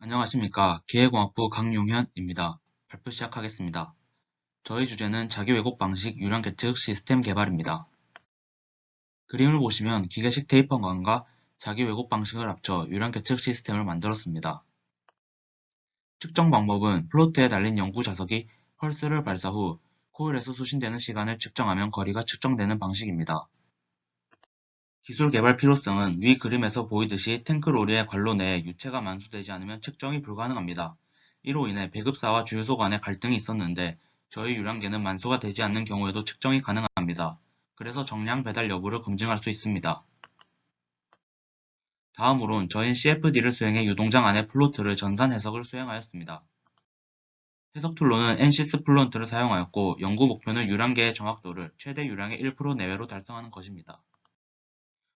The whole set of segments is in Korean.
안녕하십니까. 기계공학부 강용현입니다. 발표 시작하겠습니다. 저희 주제는 자기 왜곡 방식 유량 계측 시스템 개발입니다. 그림을 보시면 기계식 테이퍼건과 자기 왜곡 방식을 합쳐 유량 계측 시스템을 만들었습니다. 측정 방법은 플로트에 달린 연구 자석이 펄스를 발사 후 코일에서 수신되는 시간을 측정하면 거리가 측정되는 방식입니다. 기술 개발 필요성은 위 그림에서 보이듯이 탱크로리의 관로 내에 유체가 만수되지 않으면 측정이 불가능합니다. 이로 인해 배급사와 주유소 간에 갈등이 있었는데 저희 유량계는 만수가 되지 않는 경우에도 측정이 가능합니다. 그래서 정량 배달 여부를 검증할 수 있습니다. 다음으론 저희는 CFD를 수행해 유동장 안의 플로트를 전산 해석을 수행하였습니다. 해석 툴로는 NCS 플루언트를 사용하였고 연구 목표는 유량계의 정확도를 최대 유량의 1% 내외로 달성하는 것입니다.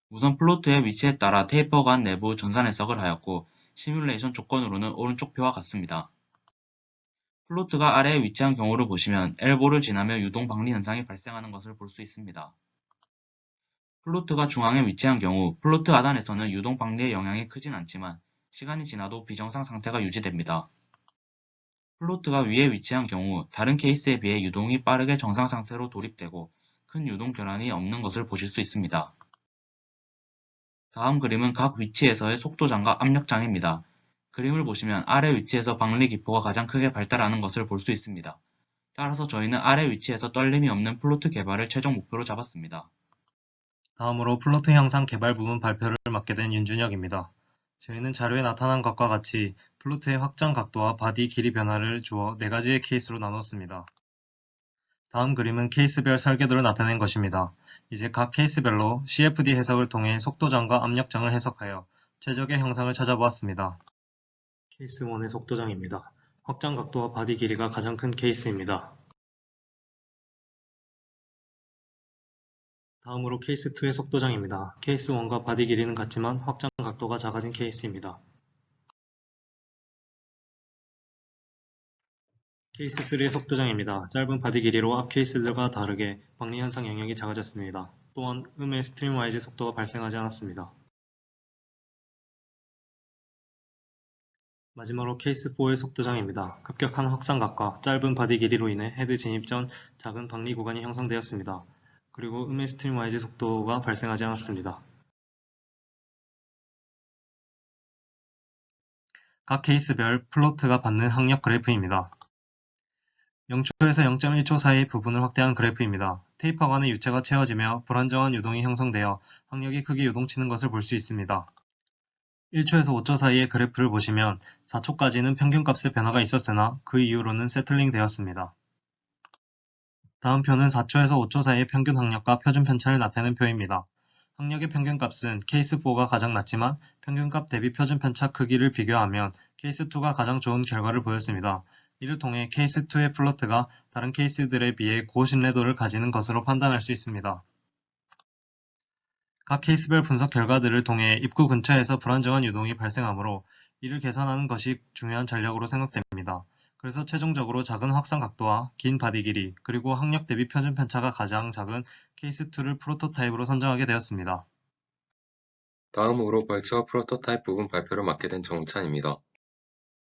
우선 플로트의 위치에 따라 테이퍼 간 내부 전산 해석을 하였고 시뮬레이션 조건으로는 오른쪽 표와 같습니다. 플로트가 아래에 위치한 경우를 보시면 엘보를 지나며 유동 방리 현상이 발생하는 것을 볼 수 있습니다. 플로트가 중앙에 위치한 경우 플로트 하단에서는 유동 방리의 영향이 크진 않지만 시간이 지나도 비정상 상태가 유지됩니다. 플로트가 위에 위치한 경우 다른 케이스에 비해 유동이 빠르게 정상 상태로 돌입되고 큰 유동 결함이 없는 것을 보실 수 있습니다. 다음 그림은 각 위치에서의 속도장과 압력장입니다. 그림을 보시면 아래 위치에서 방리 기포가 가장 크게 발달하는 것을 볼 수 있습니다. 따라서 저희는 아래 위치에서 떨림이 없는 플로트 개발을 최종 목표로 잡았습니다. 다음으로 플로트 형상 개발 부분 발표를 맡게 된 윤준혁입니다. 저희는 자료에 나타난 것과 같이 플로트의 확장 각도와 바디 길이 변화를 주어 4가지의 케이스로 나눴습니다. 다음 그림은 케이스별 설계도를 나타낸 것입니다. 이제 각 케이스별로 CFD 해석을 통해 속도장과 압력장을 해석하여 최적의 형상을 찾아보았습니다. 케이스 1의 속도장입니다. 확장 각도와 바디 길이가 가장 큰 케이스입니다. 다음으로 케이스 2의 속도장입니다. 케이스 1과 바디 길이는 같지만 확장 각도가 작아진 케이스입니다. 케이스 3의 속도장입니다. 짧은 바디 길이로 앞 케이스들과 다르게 방리 현상 영역이 작아졌습니다. 또한 음의 스트림와이즈 속도가 발생하지 않았습니다. 마지막으로 케이스 4의 속도장입니다. 급격한 확산각과 짧은 바디 길이로 인해 헤드 진입 전 작은 방리 구간이 형성되었습니다. 그리고 음의 스트림와이즈 속도가 발생하지 않았습니다. 각 케이스별 플로트가 받는 항력 그래프입니다. 0초에서 0.1초 사이의 부분을 확대한 그래프입니다. 테이퍼 간의 유체가 채워지며 불안정한 유동이 형성되어 항력이 크게 요동치는 것을 볼 수 있습니다. 1초에서 5초 사이의 그래프를 보시면 4초까지는 평균값의 변화가 있었으나 그 이후로는 세틀링 되었습니다. 다음 표는 4초에서 5초 사이의 평균 항력과 표준 편차를 나타내는 표입니다. 항력의 평균값은 케이스 4가 가장 낮지만 평균값 대비 표준 편차 크기를 비교하면 케이스 2가 가장 좋은 결과를 보였습니다. 이를 통해 케이스 2의 플로트가 다른 케이스들에 비해 고신뢰도를 가지는 것으로 판단할 수 있습니다. 각 케이스별 분석 결과들을 통해 입구 근처에서 불안정한 유동이 발생하므로 이를 개선하는 것이 중요한 전략으로 생각됩니다. 그래서 최종적으로 작은 확산 각도와 긴 바디 길이 그리고 항력 대비 표준 편차가 가장 작은 케이스 2를 프로토타입으로 선정하게 되었습니다. 다음으로 벌처 프로토타입 부분 발표를 맡게 된 정찬입니다.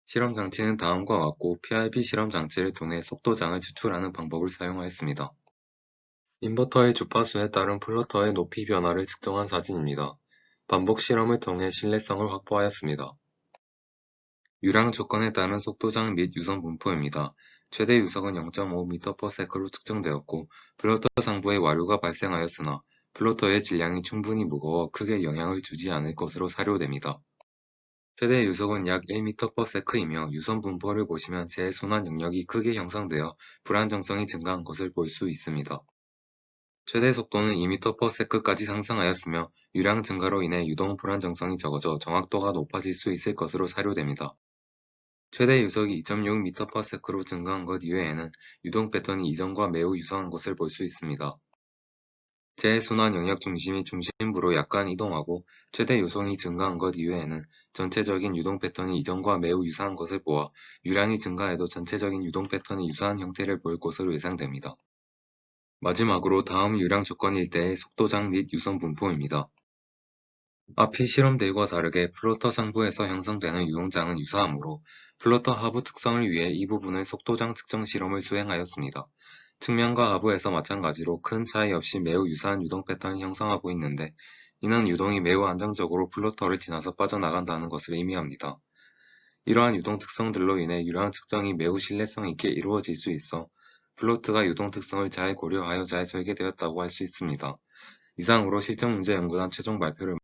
실험 장치는 다음과 같고 PIB 실험 장치를 통해 속도장을 추출하는 방법을 사용하였습니다. 인버터의 주파수에 따른 플로터의 높이 변화를 측정한 사진입니다. 반복 실험을 통해 신뢰성을 확보하였습니다. 유량 조건에 따른 속도장 및 유선 분포입니다. 최대 유속은 0.5m/s로 측정되었고 플로터 상부에 와류가 발생하였으나 플로터의 질량이 충분히 무거워 크게 영향을 주지 않을 것으로 사료됩니다. 최대 유속은 약 1m/s이며 유선 분포를 보시면 재순환 영역이 크게 형성되어 불안정성이 증가한 것을 볼 수 있습니다. 최대 속도는 2m/s까지 상승하였으며 유량 증가로 인해 유동 불안정성이 적어져 정확도가 높아질 수 있을 것으로 사료됩니다. 최대 유속이 2.6m/s로 증가한 것 이외에는 유동 패턴이 이전과 매우 유사한 것을 볼 수 있습니다. 재순환 영역 중심이 중심부로 약간 이동하고 최대 유속이 증가한 것 이외에는 전체적인 유동 패턴이 이전과 매우 유사한 것을 보아 유량이 증가해도 전체적인 유동 패턴이 유사한 형태를 보일 것으로 예상됩니다. 마지막으로 다음 유량 조건일 때의 속도장 및 유선 분포입니다. 앞의 실험들과 다르게 플로터 상부에서 형성되는 유동장은 유사하므로 플로터 하부 특성을 위해 이 부분의 속도장 측정 실험을 수행하였습니다. 측면과 하부에서 마찬가지로 큰 차이 없이 매우 유사한 유동 패턴을 형성하고 있는데 이는 유동이 매우 안정적으로 플로터를 지나서 빠져나간다는 것을 의미합니다. 이러한 유동 특성들로 인해 유량 측정이 매우 신뢰성 있게 이루어질 수 있어 플로트가 유동 특성을 잘 고려하여 잘 설계되었다고 할 수 있습니다. 이상으로 실전문제 연구단 최종 발표를